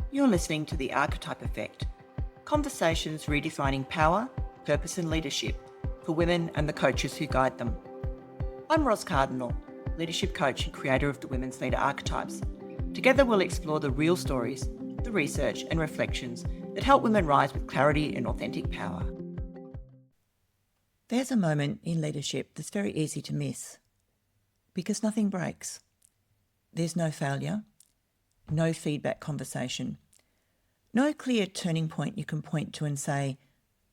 You're listening to the Archetype Effect, conversations redefining power, purpose and leadership for women and the coaches who guide them. I'm Ros Cardinal, leadership coach and creator of the Women's Leader Archetypes. Together we'll explore the real stories, the research and reflections that help women rise with clarity and authentic power. There's a moment in leadership that's very easy to miss because nothing breaks. There's no failure, no feedback conversation, no clear turning point you can point to and say,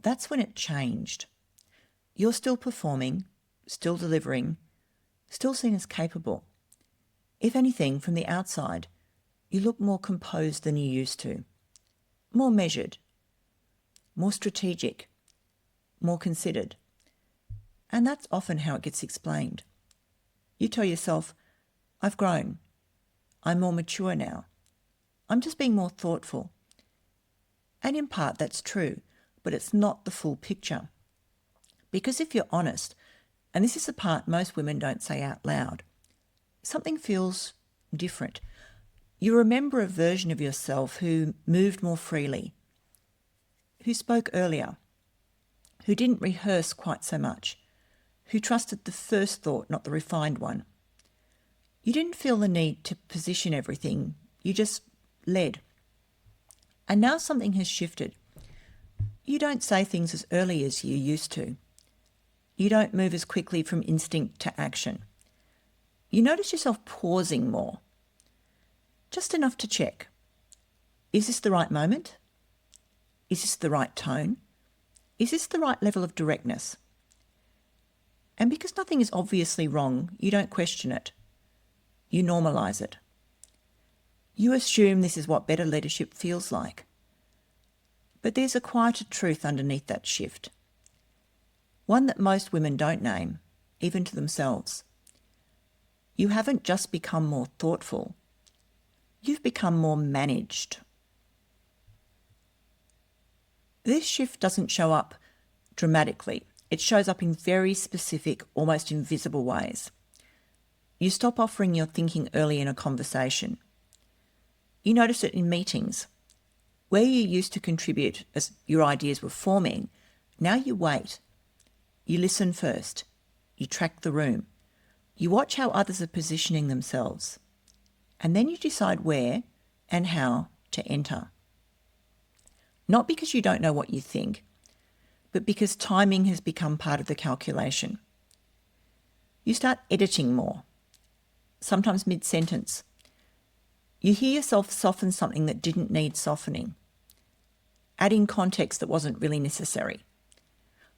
that's when it changed. You're still performing, still delivering, still seen as capable. If anything, from the outside, you look more composed than you used to, more measured, more strategic, more considered. And that's often how it gets explained. You tell yourself, I've grown. I'm more mature now. I'm just being more thoughtful. And in part that's true, but it's not the full picture. Because if you're honest, and this is the part most women don't say out loud, something feels different. You remember a version of yourself who moved more freely, who spoke earlier, who didn't rehearse quite so much, who trusted the first thought, not the refined one. You didn't feel the need to position everything, you just led. And now something has shifted. You don't say things as early as you used to. You don't move as quickly from instinct to action. You notice yourself pausing more, just enough to check. Is this the right moment? Is this the right tone? Is this the right level of directness? And because nothing is obviously wrong, you don't question it. You normalise it. You assume this is what better leadership feels like. But there's a quieter truth underneath that shift. One that most women don't name, even to themselves. You haven't just become more thoughtful. You've become more managed. This shift doesn't show up dramatically. It shows up in very specific, almost invisible ways. You stop offering your thinking early in a conversation. You notice it in meetings. Where you used to contribute as your ideas were forming, now you wait. You listen first. You track the room. You watch how others are positioning themselves. And then you decide where and how to enter. Not because you don't know what you think, but because timing has become part of the calculation. You start editing more. Sometimes mid-sentence. You hear yourself soften something that didn't need softening, adding context that wasn't really necessary,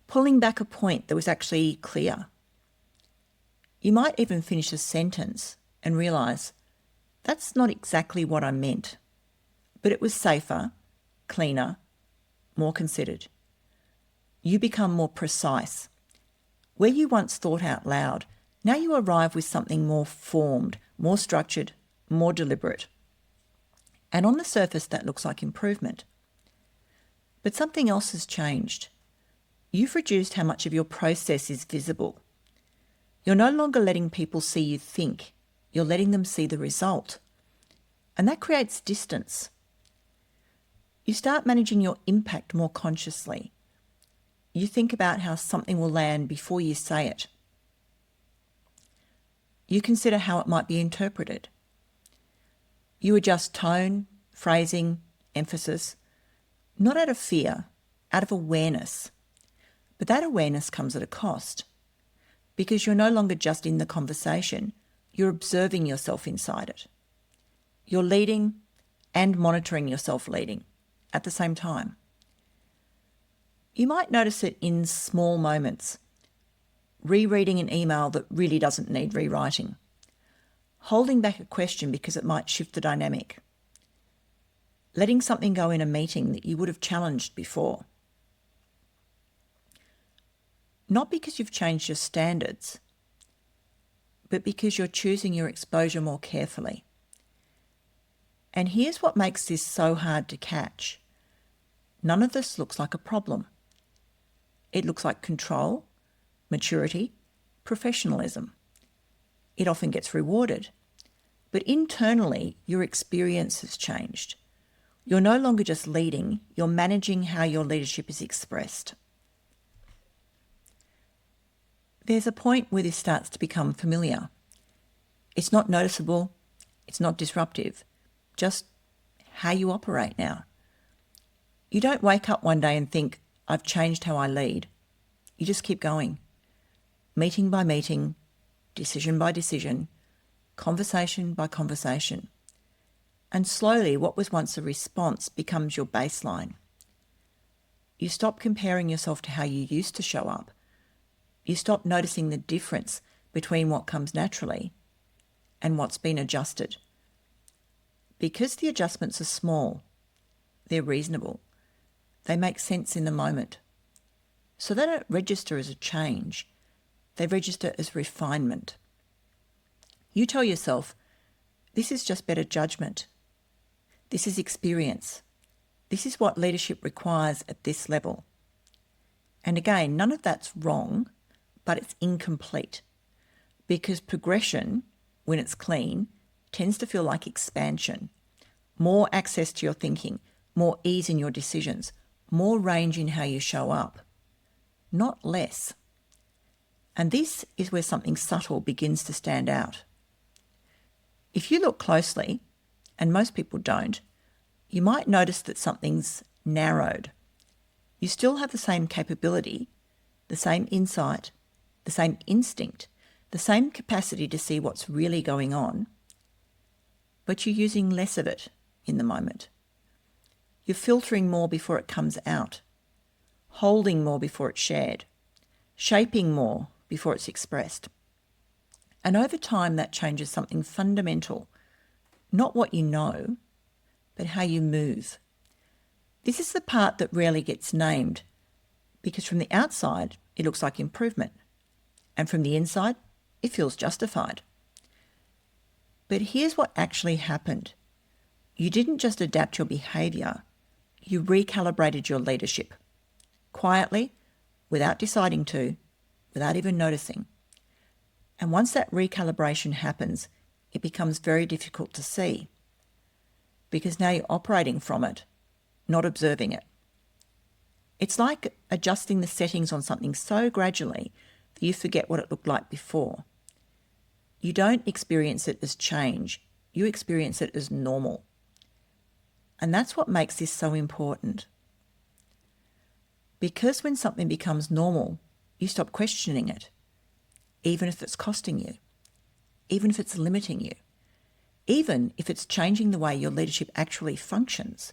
pulling back a point that was actually clear. You might even finish a sentence and realise, that's not exactly what I meant, but it was safer, cleaner, more considered. You become more precise. Where you once thought out loud, now you arrive with something more formed, more structured, more deliberate. And on the surface, that looks like improvement. But something else has changed. You've reduced how much of your process is visible. You're no longer letting people see you think. You're letting them see the result. And that creates distance. You start managing your impact more consciously. You think about how something will land before you say it. You consider how it might be interpreted. You adjust tone, phrasing, emphasis, not out of fear, out of awareness. But that awareness comes at a cost, because you're no longer just in the conversation, you're observing yourself inside it. You're leading and monitoring yourself leading at the same time. You might notice it in small moments. Rereading an email that really doesn't need rewriting. Holding back a question because it might shift the dynamic. Letting something go in a meeting that you would have challenged before. Not because you've changed your standards, but because you're choosing your exposure more carefully. And here's what makes this so hard to catch. None of this looks like a problem. It looks like control, maturity, professionalism. It often gets rewarded. But internally, your experience has changed. You're no longer just leading, you're managing how your leadership is expressed. There's a point where this starts to become familiar. It's not noticeable, it's not disruptive, just how you operate now. You don't wake up one day and think, I've changed how I lead. You just keep going. Meeting by meeting, decision by decision, conversation by conversation. And slowly, what was once a response becomes your baseline. You stop comparing yourself to how you used to show up. You stop noticing the difference between what comes naturally and what's been adjusted. Because the adjustments are small, they're reasonable. They make sense in the moment. So they don't register as a change. They register as refinement. You tell yourself, this is just better judgment. This is experience. This is what leadership requires at this level. And again, none of that's wrong, but it's incomplete. Because progression, when it's clean, tends to feel like expansion. More access to your thinking, more ease in your decisions, more range in how you show up. Not less. And this is where something subtle begins to stand out. If you look closely, and most people don't, you might notice that something's narrowed. You still have the same capability, the same insight, the same instinct, the same capacity to see what's really going on, but you're using less of it in the moment. You're filtering more before it comes out, holding more before it's shared, shaping more before it's expressed. And over time, that changes something fundamental, not what you know, but how you move. This is the part that rarely gets named, because from the outside, it looks like improvement, and from the inside, it feels justified. But here's what actually happened. You didn't just adapt your behaviour, you recalibrated your leadership. Quietly, without deciding to, without even noticing. And once that recalibration happens, it becomes very difficult to see. Because now you're operating from it, not observing it. It's like adjusting the settings on something so gradually that you forget what it looked like before. You don't experience it as change, you experience it as normal. And that's what makes this so important. Because when something becomes normal, you stop questioning it, even if it's costing you, even if it's limiting you, even if it's changing the way your leadership actually functions.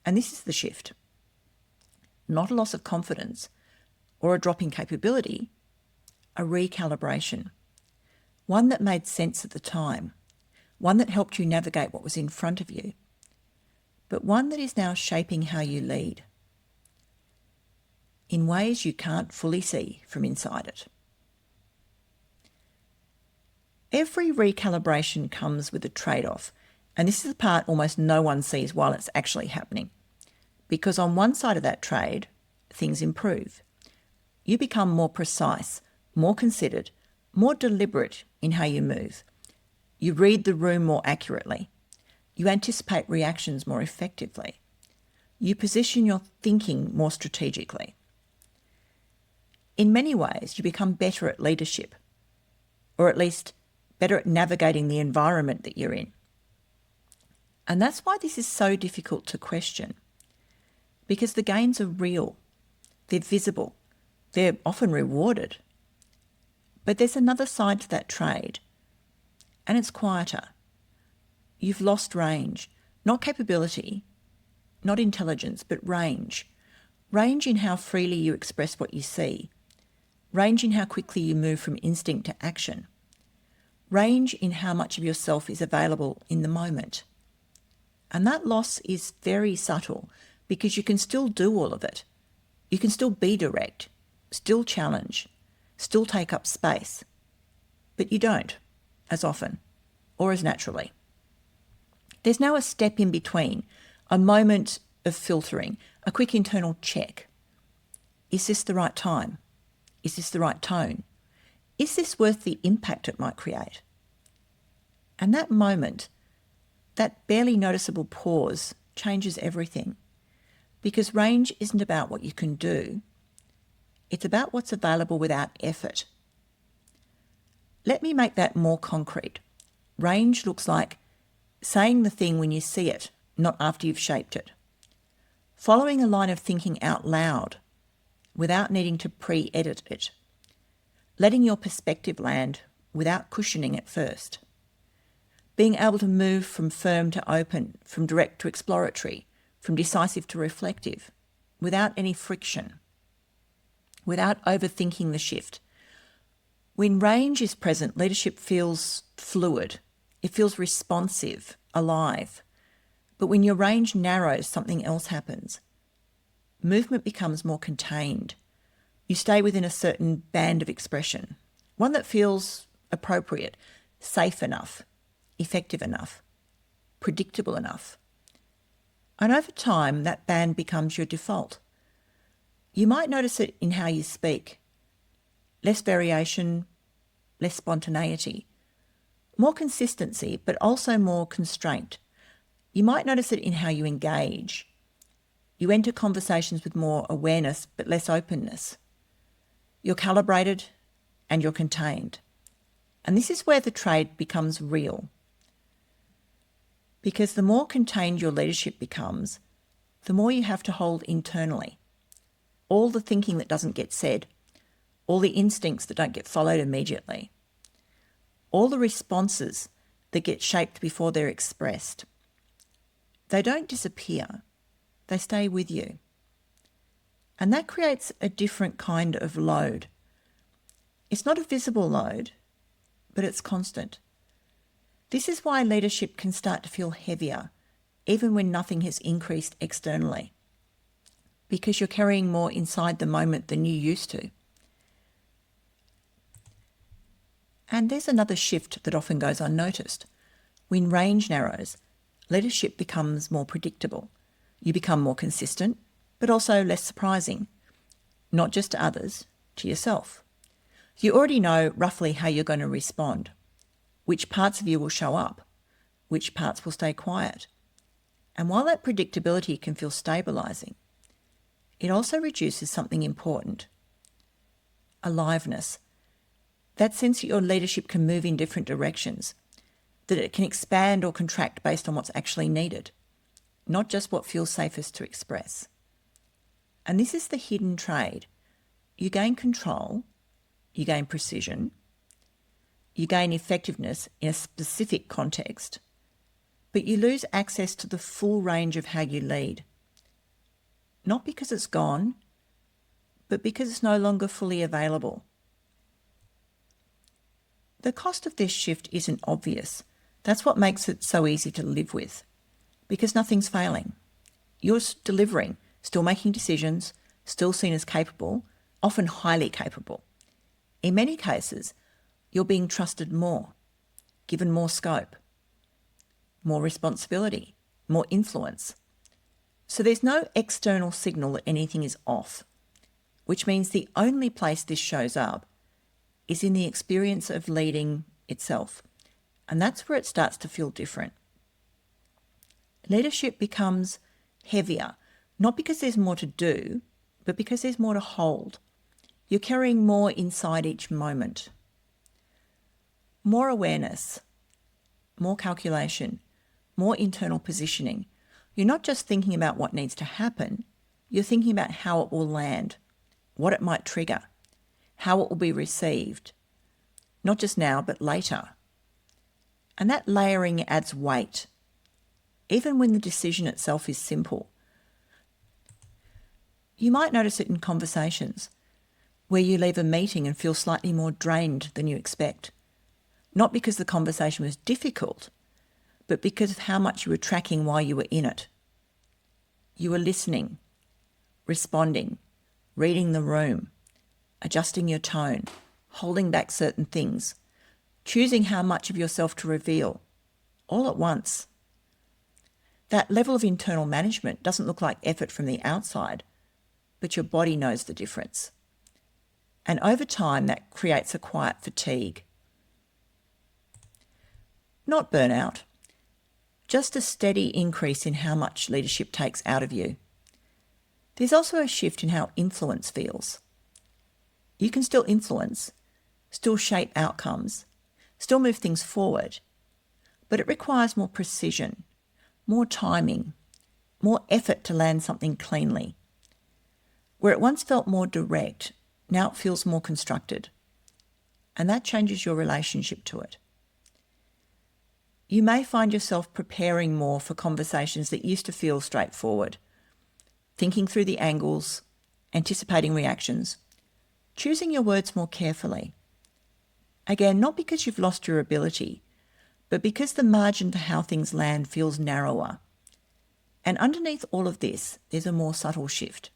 And this is the shift. Not a loss of confidence or a drop in capability, a recalibration. One that made sense at the time, one that helped you navigate what was in front of you, but one that is now shaping how you lead in ways you can't fully see from inside it. Every recalibration comes with a trade-off, and this is the part almost no one sees while it's actually happening. Because on one side of that trade, things improve. You become more precise, more considered, more deliberate in how you move. You read the room more accurately. You anticipate reactions more effectively. You position your thinking more strategically. In many ways, you become better at leadership, or at least better at navigating the environment that you're in. And that's why this is so difficult to question, because the gains are real, they're visible, they're often rewarded. But there's another side to that trade, and it's quieter. You've lost range, not capability, not intelligence, but range. Range in how freely you express what you see. Range in how quickly you move from instinct to action. Range in how much of yourself is available in the moment. And that loss is very subtle because you can still do all of it. You can still be direct, still challenge, still take up space. But you don't, as often, or as naturally. There's now a step in between, a moment of filtering, a quick internal check. Is this the right time? Is this the right tone? Is this worth the impact it might create? And that moment, that barely noticeable pause, changes everything, because range isn't about what you can do, it's about what's available without effort. Let me make that more concrete. Range looks like saying the thing when you see it, not after you've shaped it. Following a line of thinking out loud without needing to pre-edit it. Letting your perspective land without cushioning it first. Being able to move from firm to open, from direct to exploratory, from decisive to reflective, without any friction, without overthinking the shift. When range is present, leadership feels fluid. It feels responsive, alive. But when your range narrows, something else happens. Movement becomes more contained. You stay within a certain band of expression, one that feels appropriate, safe enough, effective enough, predictable enough. And over time, that band becomes your default. You might notice it in how you speak. Less variation, less spontaneity, more consistency, but also more constraint. You might notice it in how you engage. You enter conversations with more awareness, but less openness. You're calibrated and you're contained. And this is where the trade becomes real. Because the more contained your leadership becomes, the more you have to hold internally. All the thinking that doesn't get said, all the instincts that don't get followed immediately, all the responses that get shaped before they're expressed. They don't disappear, they stay with you. And that creates a different kind of load. It's not a visible load, but it's constant. This is why leadership can start to feel heavier, even when nothing has increased externally, because you're carrying more inside the moment than you used to. And there's another shift that often goes unnoticed. When range narrows, leadership becomes more predictable. You become more consistent, but also less surprising, not just to others, to yourself. You already know roughly how you're going to respond, which parts of you will show up, which parts will stay quiet. And while that predictability can feel stabilising, it also reduces something important: aliveness. That sense that your leadership can move in different directions, that it can expand or contract based on what's actually needed, not just what feels safest to express. And this is the hidden trade. You gain control, you gain precision, you gain effectiveness in a specific context, but you lose access to the full range of how you lead. Not because it's gone, but because it's no longer fully available. The cost of this shift isn't obvious. That's what makes it so easy to live with, because nothing's failing. You're delivering, still making decisions, still seen as capable, often highly capable. In many cases, you're being trusted more, given more scope, more responsibility, more influence. So there's no external signal that anything is off, which means the only place this shows up is in the experience of leading itself. And that's where it starts to feel different. Leadership becomes heavier, not because there's more to do, but because there's more to hold. You're carrying more inside each moment. More awareness, more calculation, more internal positioning. You're not just thinking about what needs to happen, you're thinking about how it will land, what it might trigger, how it will be received, not just now, but later. And that layering adds weight, even when the decision itself is simple. You might notice it in conversations, where you leave a meeting and feel slightly more drained than you expect. Not because the conversation was difficult, but because of how much you were tracking while you were in it. You were listening, responding, reading the room, adjusting your tone, holding back certain things, choosing how much of yourself to reveal, all at once. That level of internal management doesn't look like effort from the outside, but your body knows the difference. And over time, that creates a quiet fatigue. Not burnout, just a steady increase in how much leadership takes out of you. There's also a shift in how influence feels. You can still influence, still shape outcomes, still move things forward, but it requires more precision, more timing, more effort to land something cleanly. Where it once felt more direct, now it feels more constructed, and that changes your relationship to it. You may find yourself preparing more for conversations that used to feel straightforward, thinking through the angles, anticipating reactions, choosing your words more carefully. Again, not because you've lost your ability, but because the margin for how things land feels narrower. And underneath all of this, there's a more subtle shift.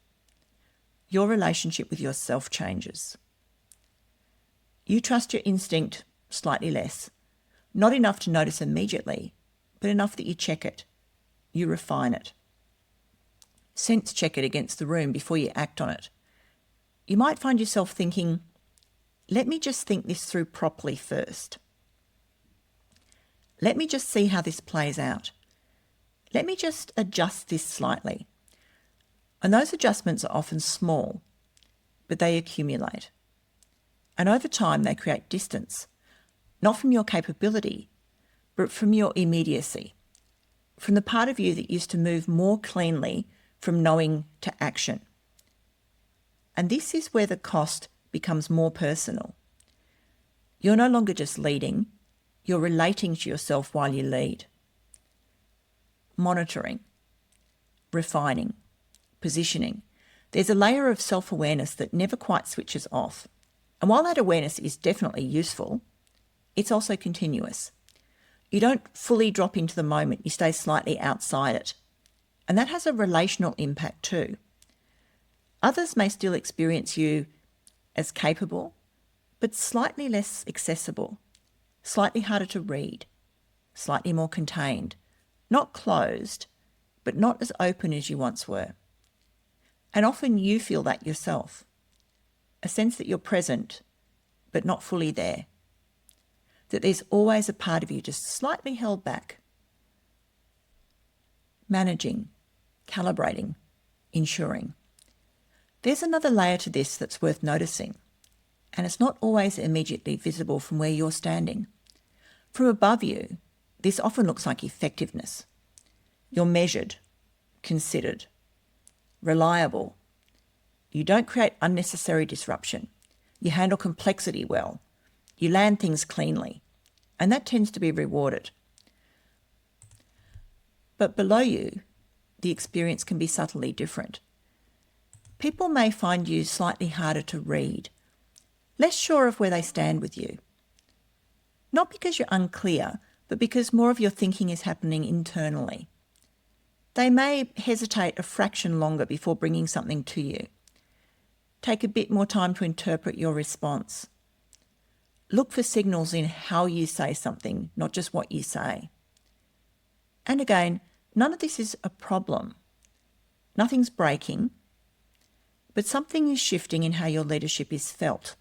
Your relationship with yourself changes. You trust your instinct slightly less, not enough to notice immediately, but enough that you check it, you refine it. Sense check it against the room before you act on it. You might find yourself thinking, let me just think this through properly first. Let me just see how this plays out. Let me just adjust this slightly. And those adjustments are often small, but they accumulate. And over time, they create distance, not from your capability, but from your immediacy, from the part of you that used to move more cleanly from knowing to action. And this is where the cost becomes more personal. You're no longer just leading, you're relating to yourself while you lead. Monitoring, refining, positioning. There's a layer of self-awareness that never quite switches off. And while that awareness is definitely useful, it's also continuous. You don't fully drop into the moment, you stay slightly outside it. And that has a relational impact too. Others may still experience you as capable, but slightly less accessible, slightly harder to read, slightly more contained, not closed, but not as open as you once were. And often you feel that yourself, a sense that you're present, but not fully there, that there's always a part of you just slightly held back. Managing, calibrating, ensuring. There's another layer to this that's worth noticing, and it's not always immediately visible from where you're standing. From above you, this often looks like effectiveness. You're measured, considered, reliable. You don't create unnecessary disruption. You handle complexity well. You land things cleanly, and that tends to be rewarded. But below you, the experience can be subtly different. People may find you slightly harder to read, less sure of where they stand with you. Not because you're unclear, but because more of your thinking is happening internally. They may hesitate a fraction longer before bringing something to you. Take a bit more time to interpret your response. Look for signals in how you say something, not just what you say. And again, none of this is a problem. Nothing's breaking, but something is shifting in how your leadership is felt.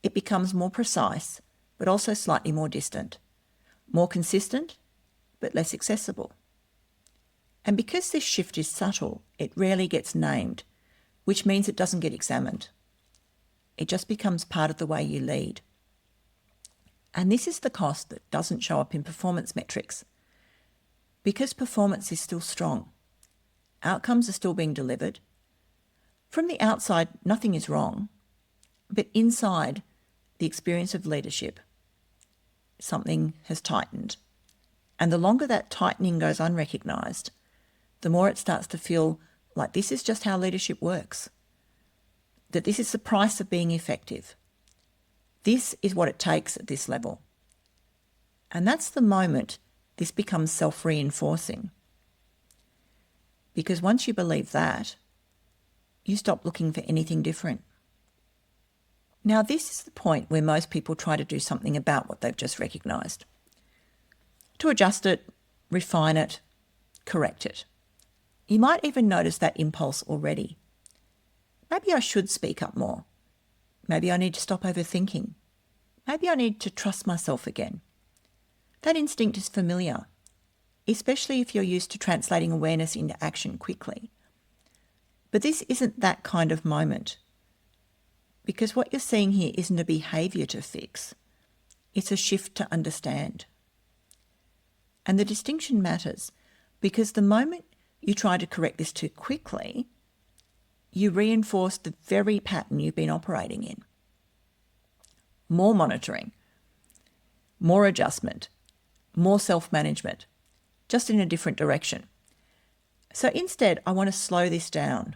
It becomes more precise, but also slightly more distant, more consistent, but less accessible. And because this shift is subtle, it rarely gets named, which means it doesn't get examined. It just becomes part of the way you lead. And this is the cost that doesn't show up in performance metrics. Because performance is still strong, outcomes are still being delivered. From the outside, nothing is wrong, but inside the experience of leadership, something has tightened. And the longer that tightening goes unrecognised, the more it starts to feel like this is just how leadership works, that this is the price of being effective. This is what it takes at this level. And that's the moment this becomes self-reinforcing. Because once you believe that, you stop looking for anything different. Now, this is the point where most people try to do something about what they've just recognised. To adjust it, refine it, correct it. You might even notice that impulse already. Maybe I should speak up more. Maybe I need to stop overthinking. Maybe I need to trust myself again. That instinct is familiar. especially if you're used to translating awareness into action quickly. But this isn't that kind of moment, because what you're seeing here isn't a behaviour to fix, it's a shift to understand. And the distinction matters, because the moment you try to correct this too quickly, you reinforce the very pattern you've been operating in. More monitoring, more adjustment, more self-management, just in a different direction. So instead, I want to slow this down,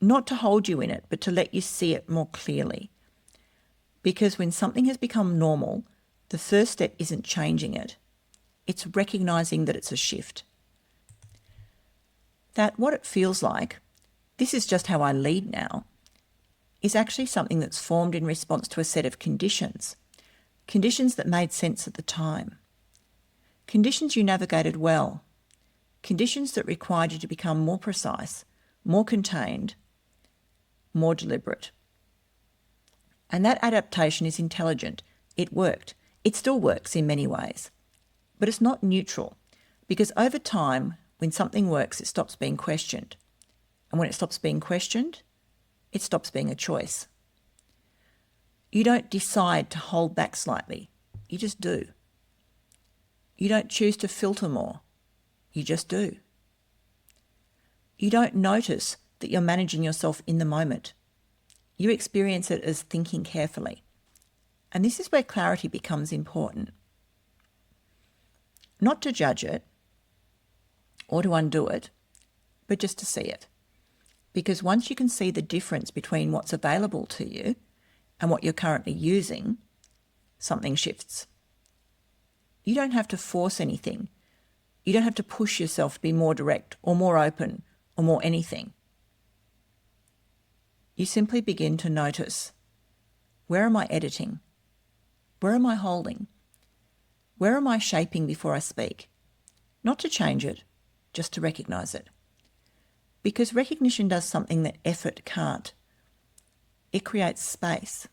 not to hold you in it, but to let you see it more clearly. Because when something has become normal, the first step isn't changing it. It's recognizing that it's a shift. That what it feels like, this is just how I lead now, is actually something that's formed in response to a set of conditions that made sense at the time. Conditions you navigated well. Conditions that required you to become more precise, more contained, more deliberate. And that adaptation is intelligent. It worked. It still works in many ways. But it's not neutral, because over time, when something works, it stops being questioned. And when it stops being questioned, it stops being a choice. You don't decide to hold back slightly. You just do. You don't choose to filter more. You just do. You don't notice that you're managing yourself in the moment. You experience it as thinking carefully. And this is where clarity becomes important. Not to judge it or to undo it, but just to see it. Because once you can see the difference between what's available to you and what you're currently using, something shifts. You don't have to force anything. You don't have to push yourself to be more direct or more open or more anything. You simply begin to notice, where am I editing? Where am I holding? Where am I shaping before I speak? Not to change it, just to recognise it. Because recognition does something that effort can't. It creates space.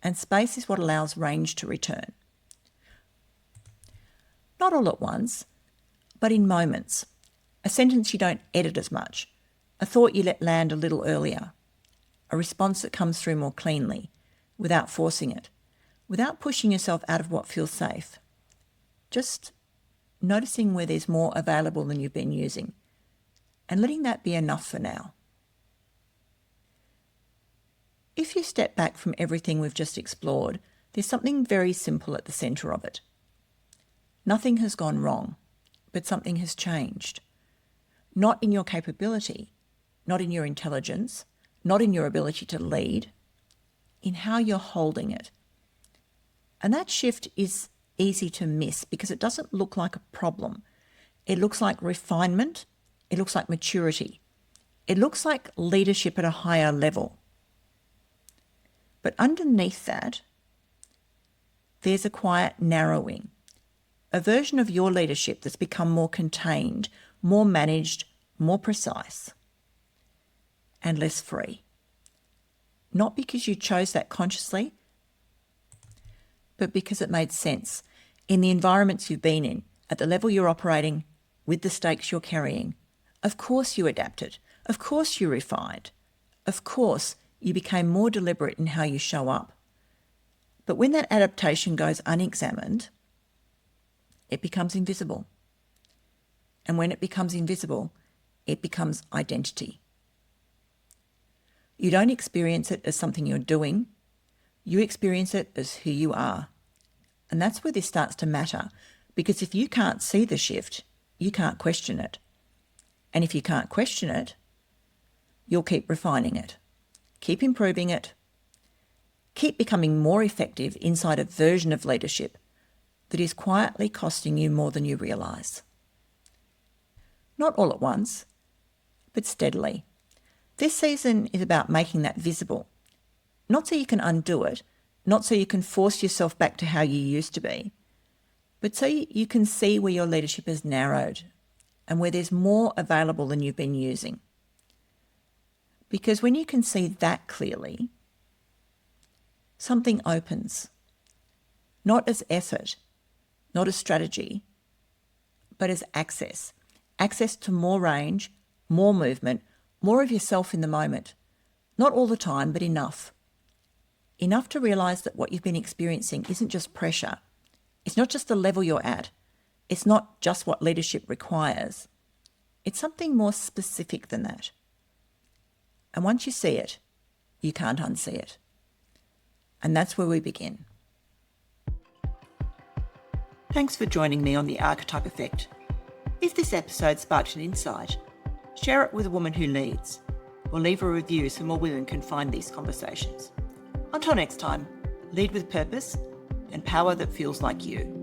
And space is what allows range to return. Not all at once, but in moments. A sentence you don't edit as much. A thought you let land a little earlier. A response that comes through more cleanly, without forcing it, without pushing yourself out of what feels safe. Just noticing where there's more available than you've been using, and letting that be enough for now. If you step back from everything we've just explored, there's something very simple at the centre of it. Nothing has gone wrong, but something has changed. Not in your capability, not in your intelligence, not in your ability to lead, in how you're holding it. And that shift is easy to miss because it doesn't look like a problem. It looks like refinement. It looks like maturity. It looks like leadership at a higher level. But underneath that, there's a quiet narrowing, a version of your leadership that's become more contained, more managed, more precise, and less free. Not because you chose that consciously, but because it made sense in the environments you've been in, at the level you're operating, with the stakes you're carrying. Of course you adapted. Of course you refined. Of course you became more deliberate in how you show up. But when that adaptation goes unexamined, it becomes invisible. And when it becomes invisible, it becomes identity. You don't experience it as something you're doing. You experience it as who you are. And that's where this starts to matter, because if you can't see the shift, you can't question it. And if you can't question it, you'll keep refining it, keep improving it, keep becoming more effective inside a version of leadership that is quietly costing you more than you realise. Not all at once, but steadily. This season is about making that visible, not so you can undo it, not so you can force yourself back to how you used to be, but so you can see where your leadership has narrowed and where there's more available than you've been using. Because when you can see that clearly, something opens, not as effort, not as strategy, but as access. Access to more range, more movement, more of yourself in the moment. Not all the time, but enough. Enough to realise that what you've been experiencing isn't just pressure. It's not just the level you're at. It's not just what leadership requires. It's something more specific than that. And once you see it, you can't unsee it. And that's where we begin. Thanks for joining me on the Archetype Effect. If this episode sparked an insight, share it with a woman who leads, or leave a review so more women can find these conversations. Until next time, lead with purpose and power that feels like you.